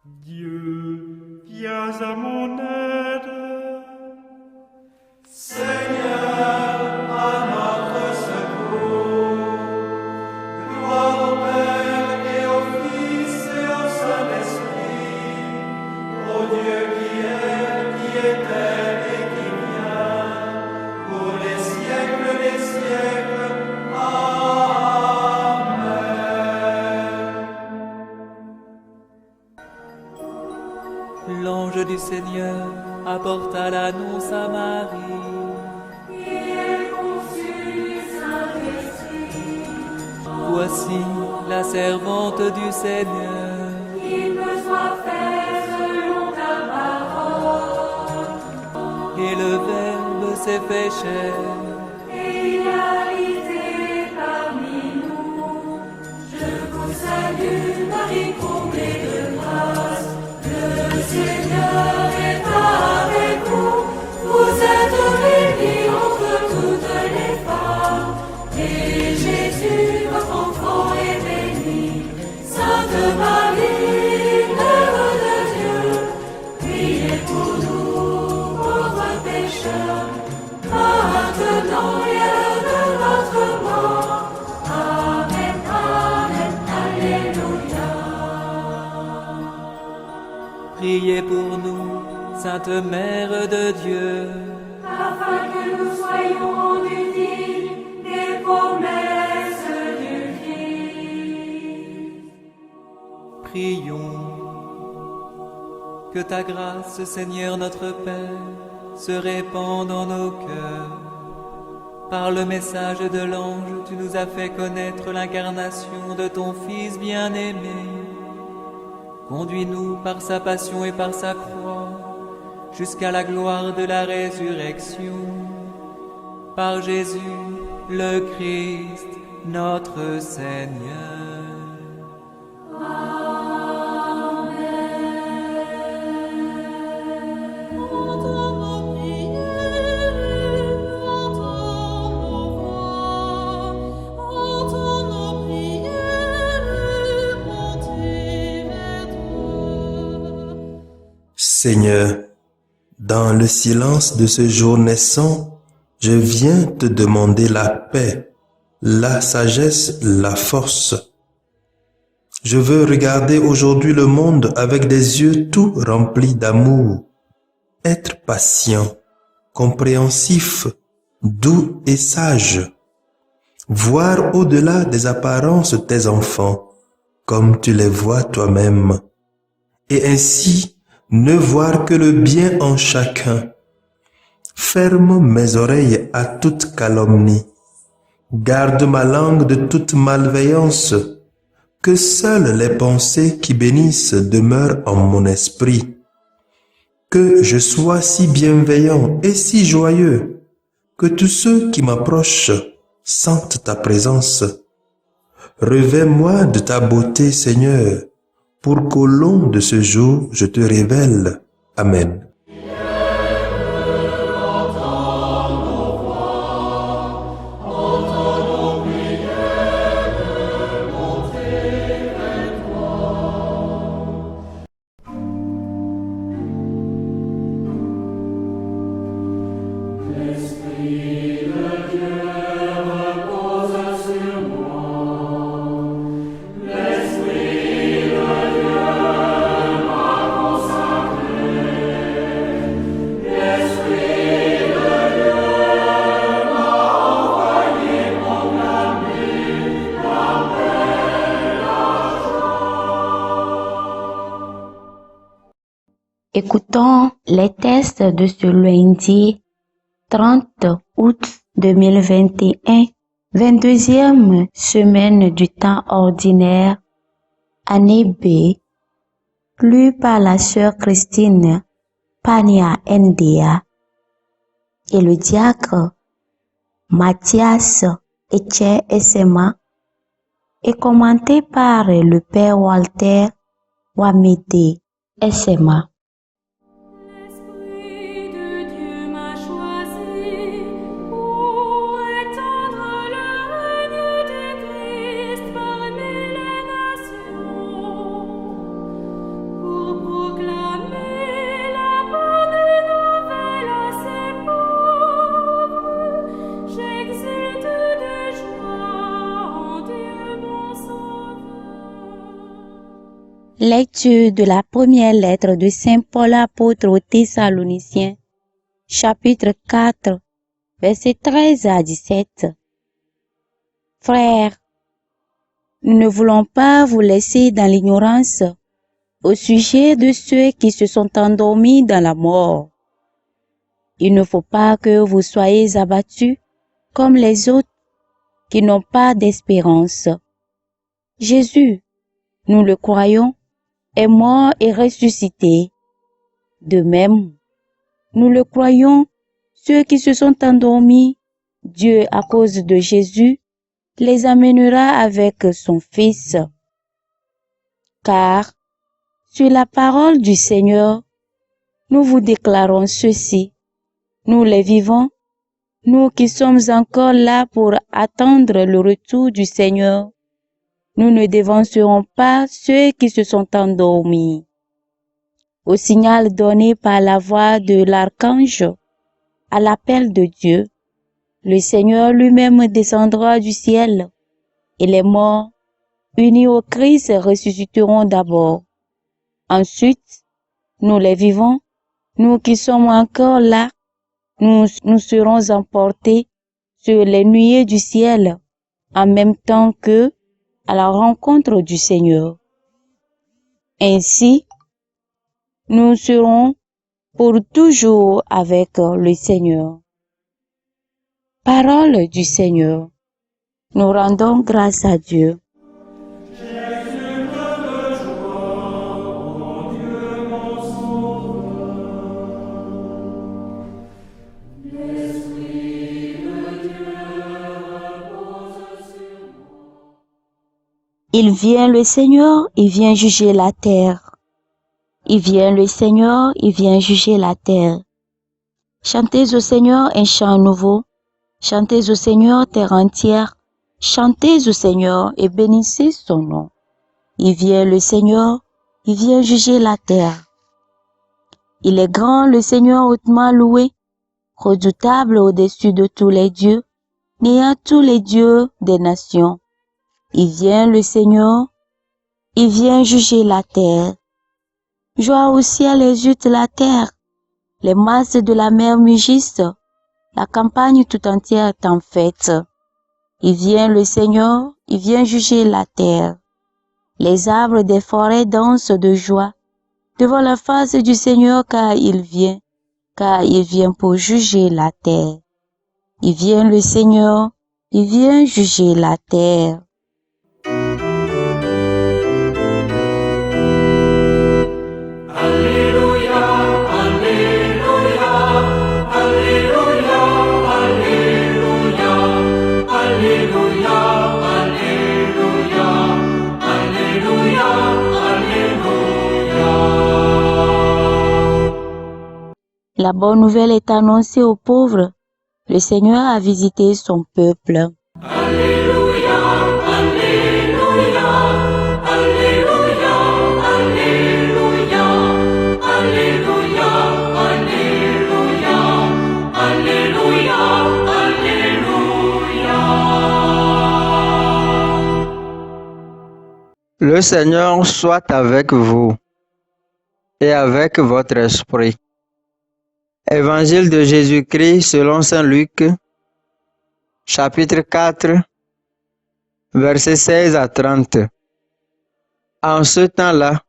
Dieu, viens à mon aide. Seigneur, à notre secours. Gloire au Père et au Fils et au Saint-Esprit, au Dieu qui est, qui était et qui vient, pour les siècles des siècles. Amen. L'ange du Seigneur apporta l'annonce à Marie. Voici la servante du Seigneur. Qu'il me soit fait selon ta parole. Et le Verbe s'est fait chair. Et il a habité parmi nous. Je vous salue, Marie comblée de grâce. Le Seigneur est avec vous. Vous êtes bénie entre toutes les femmes. Et Jésus, votre enfant, est béni. Sainte Marie, Mère de Dieu, priez pour nous, pauvres pécheurs, maintenant et à l'heure de notre mort. Amen, Amen, Alléluia. Priez pour nous, Sainte Mère de Dieu. Afin que nous soyons rendus dignes des promesses du Christ. Prions. Que ta grâce, Seigneur notre Père, se répande en nos cœurs. Par le message de l'ange, tu nous as fait connaître l'incarnation de ton Fils bien-aimé. Conduis-nous par sa passion et par sa croix, jusqu'à la gloire de la résurrection. Par Jésus, le Christ, notre Seigneur. Seigneur, dans le silence de ce jour naissant, je viens te demander la paix, la sagesse, la force. Je veux regarder aujourd'hui le monde avec des yeux tout remplis d'amour, être patient, compréhensif, doux et sage, voir au-delà des apparences tes enfants, comme tu les vois toi-même, et ainsi ne voir que le bien en chacun. Ferme mes oreilles à toute calomnie. Garde ma langue de toute malveillance. Que seules les pensées qui bénissent demeurent en mon esprit. Que je sois si bienveillant et si joyeux, que tous ceux qui m'approchent sentent ta présence. Revêts-moi de ta beauté, Seigneur, pour qu'au long de ce jour, je te révèle. Amen. Écoutons les tests de ce lundi 30 août 2021, 22e semaine du temps ordinaire, année B, lu par la sœur Christine Pania NDA et le diacre Mathias Etienne SMA et commenté par le père Walter Wamede SMA. L'Esprit de Dieu m'a choisi pour étendre le règne du Christ parmi les nations, pour proclamer la bonne nouvelle à ses pauvres. J'exulte de joie en Dieu mon Sauveur. Lecture de la première lettre de Saint Paul apôtre aux Thessaloniciens, chapitre 4, versets 13 à 17. Frères, nous ne voulons pas vous laisser dans l'ignorance au sujet de ceux qui se sont endormis dans la mort. Il ne faut pas que vous soyez abattus comme les autres qui n'ont pas d'espérance. Jésus, nous le croyons, est mort et ressuscité. De même, nous le croyons, ceux qui se sont endormis, Dieu, à cause de Jésus, les amènera avec son Fils. Car, sur la parole du Seigneur, nous vous déclarons ceci, nous les vivants, nous qui sommes encore là pour attendre le retour du Seigneur, nous ne dévancerons pas ceux qui se sont endormis. Au signal donné par la voix de l'archange, à l'appel de Dieu, le Seigneur lui-même descendra du ciel, et les morts, unis au Christ, ressusciteront d'abord. Ensuite, nous les vivants, nous qui sommes encore là, nous serons emportés sur les nuées du ciel, en même temps qu'eux, à la rencontre du Seigneur. Ainsi, nous serons pour toujours avec le Seigneur. Parole du Seigneur. Nous rendons grâce à Dieu. Il vient le Seigneur, il vient juger la terre. Il vient le Seigneur, il vient juger la terre. Chantez au Seigneur un chant nouveau. Chantez au Seigneur terre entière. Chantez au Seigneur et bénissez son nom. Il vient le Seigneur, il vient juger la terre. Il est grand le Seigneur hautement loué, redoutable au-dessus de tous les dieux, néant tous les dieux des nations. Il vient le Seigneur, il vient juger la terre. Joie au ciel exulte la terre, les masses de la mer mugissent, la campagne tout entière est en fête. Il vient le Seigneur, il vient juger la terre. Les arbres des forêts dansent de joie devant la face du Seigneur car il vient pour juger la terre. Il vient le Seigneur, il vient juger la terre. La bonne nouvelle est annoncée aux pauvres. Le Seigneur a visité son peuple. Alléluia, Alléluia, Alléluia, Alléluia, Alléluia, Alléluia, Alléluia, Alléluia. Le Seigneur soit avec vous et avec votre esprit. Évangile de Jésus-Christ selon saint Luc, chapitre 4, versets 16 à 30. En ce temps-là,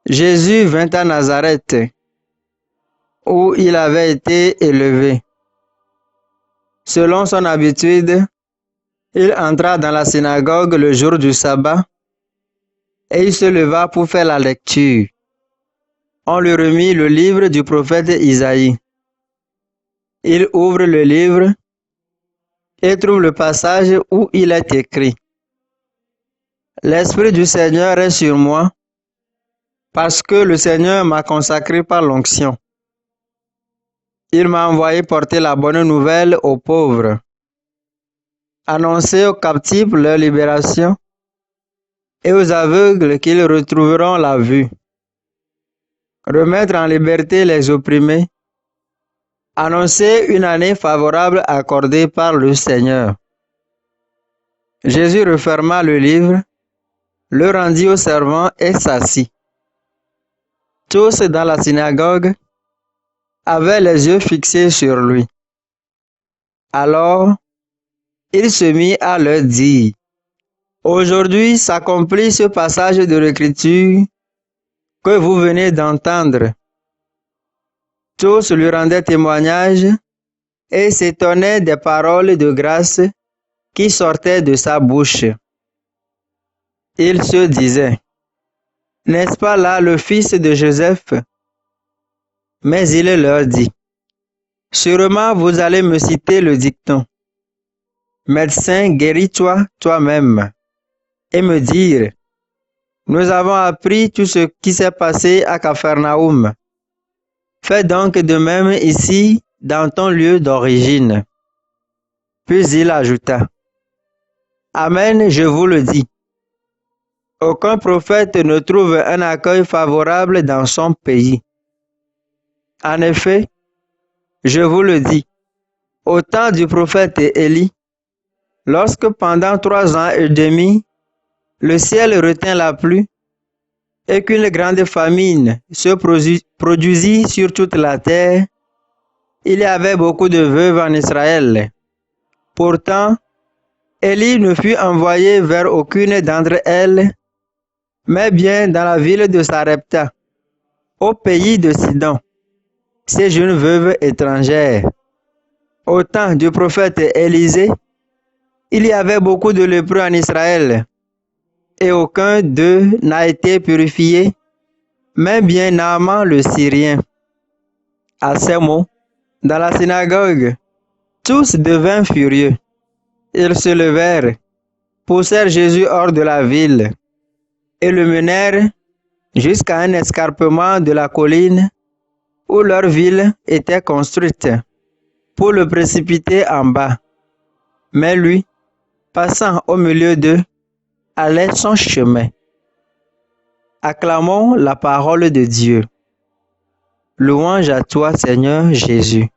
Jésus vint à Nazareth, où il avait été élevé. Selon son habitude, il entra dans la synagogue le jour du sabbat et il se leva pour faire la lecture. On lui remit le livre du prophète Isaïe. Il ouvre le livre et trouve le passage où il est écrit: L'Esprit du Seigneur est sur moi, parce que le Seigneur m'a consacré par l'onction. Il m'a envoyé porter la bonne nouvelle aux pauvres, annoncer aux captifs leur libération et aux aveugles qu'ils retrouveront la vue, remettre en liberté les opprimés, annoncer une année favorable accordée par le Seigneur. Jésus referma le livre, le rendit aux servants et s'assit. Tous dans la synagogue avaient les yeux fixés sur lui. Alors, il se mit à leur dire: Aujourd'hui s'accomplit ce passage de l'Écriture que vous venez d'entendre. Tous lui rendaient témoignage et s'étonnaient des paroles de grâce qui sortaient de sa bouche. Il se disait: N'est-ce pas là le fils de Joseph? Mais il leur dit: Sûrement vous allez me citer le dicton: Médecin, guéris-toi toi-même, et me dire: Nous avons appris tout ce qui s'est passé à Capharnaüm. Fais donc de même ici, dans ton lieu d'origine. Puis il ajouta: Amen, je vous le dis. Aucun prophète ne trouve un accueil favorable dans son pays. En effet, je vous le dis, au temps du prophète Élie, lorsque pendant 3 ans et demi, le ciel retint la pluie et qu'une grande famine se produisit sur toute la terre, il y avait beaucoup de veuves en Israël. Pourtant, Élie ne fut envoyé vers aucune d'entre elles, mais bien dans la ville de Sarepta, au pays de Sidon, ces jeunes veuves étrangères. Au temps du prophète Élisée, il y avait beaucoup de lépreux en Israël, et aucun d'eux n'a été purifié, mais bien Naaman le Syrien. À ces mots, dans la synagogue, tous devinrent furieux. Ils se levèrent, poussèrent Jésus hors de la ville, et le menèrent jusqu'à un escarpement de la colline où leur ville était construite, pour le précipiter en bas. Mais lui, passant au milieu d'eux, allait son chemin. Acclamons la parole de Dieu. Louange à toi, Seigneur Jésus.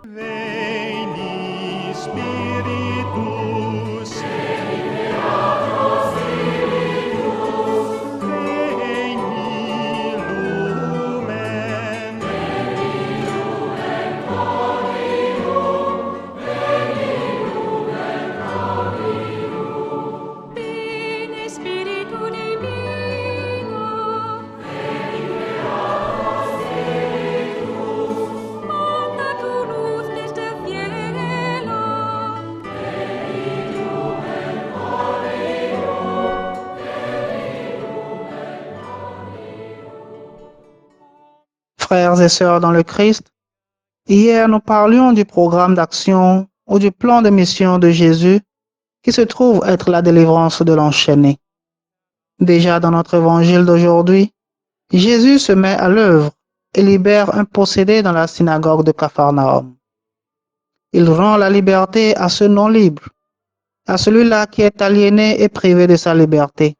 Veni, Spiritus. Veni, Lumen. Veni Spiritu Divino, manda tu luz desde el cielo. Frères et sœurs dans le Christ, hier nous parlions du programme d'action ou du plan de mission de Jésus qui se trouve être la délivrance de l'enchaîné. Déjà dans notre évangile d'aujourd'hui, Jésus se met à l'œuvre et libère un possédé dans la synagogue de Capharnaüm. Il rend la liberté à ce non-libre, à celui-là qui est aliéné et privé de sa liberté,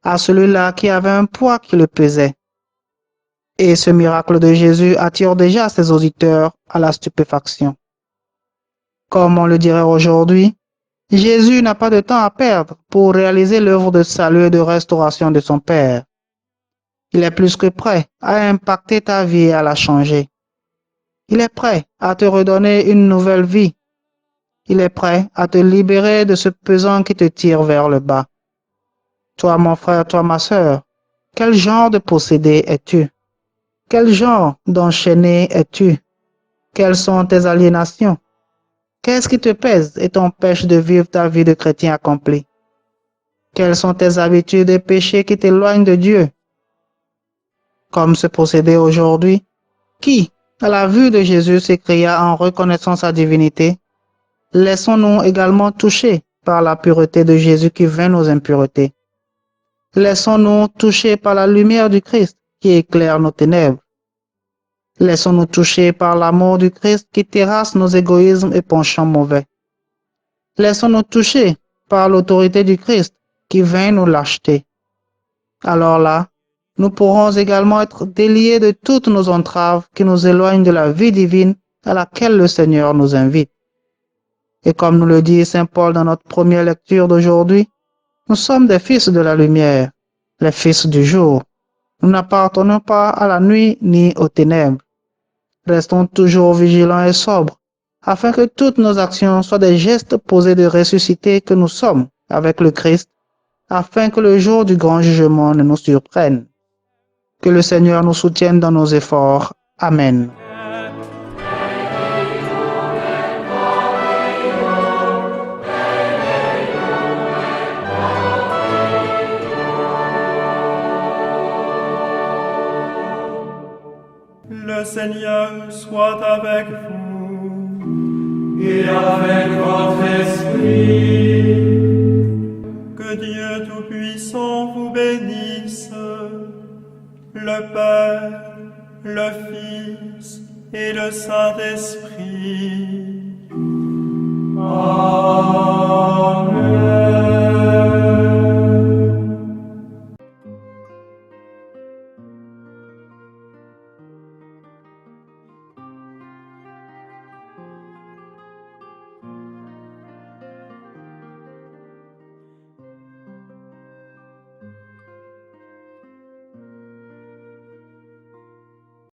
à celui-là qui avait un poids qui le pesait. Et ce miracle de Jésus attire déjà ses auditeurs à la stupéfaction. Comme on le dirait aujourd'hui, Jésus n'a pas de temps à perdre pour réaliser l'œuvre de salut et de restauration de son Père. Il est plus que prêt à impacter ta vie et à la changer. Il est prêt à te redonner une nouvelle vie. Il est prêt à te libérer de ce pesant qui te tire vers le bas. Toi, mon frère, toi, ma sœur, quel genre de possédé es-tu? Quel genre d'enchaîné es-tu? Quelles sont tes aliénations? Qu'est-ce qui te pèse et t'empêche de vivre ta vie de chrétien accompli? Quelles sont tes habitudes et péchés qui t'éloignent de Dieu? Comme ce possédé aujourd'hui, qui, à la vue de Jésus, s'écria en reconnaissant sa divinité, laissons-nous également toucher par la pureté de Jésus qui vainc nos impuretés. Laissons-nous toucher par la lumière du Christ qui éclaire nos ténèbres. Laissons-nous toucher par l'amour du Christ qui terrasse nos égoïsmes et penchants mauvais. Laissons-nous toucher par l'autorité du Christ qui vint nous l'acheter. Alors là, nous pourrons également être déliés de toutes nos entraves qui nous éloignent de la vie divine à laquelle le Seigneur nous invite. Et comme nous le dit Saint Paul dans notre première lecture d'aujourd'hui, nous sommes des fils de la lumière, les fils du jour. Nous n'appartenons pas à la nuit ni aux ténèbres. Restons toujours vigilants et sobres, afin que toutes nos actions soient des gestes posés de ressuscités que nous sommes avec le Christ, afin que le jour du grand jugement ne nous surprenne. Que le Seigneur nous soutienne dans nos efforts. Amen. Le Seigneur soit avec vous. Et avec votre esprit. Que Dieu Tout-Puissant vous bénisse, le Père, le Fils et le Saint-Esprit.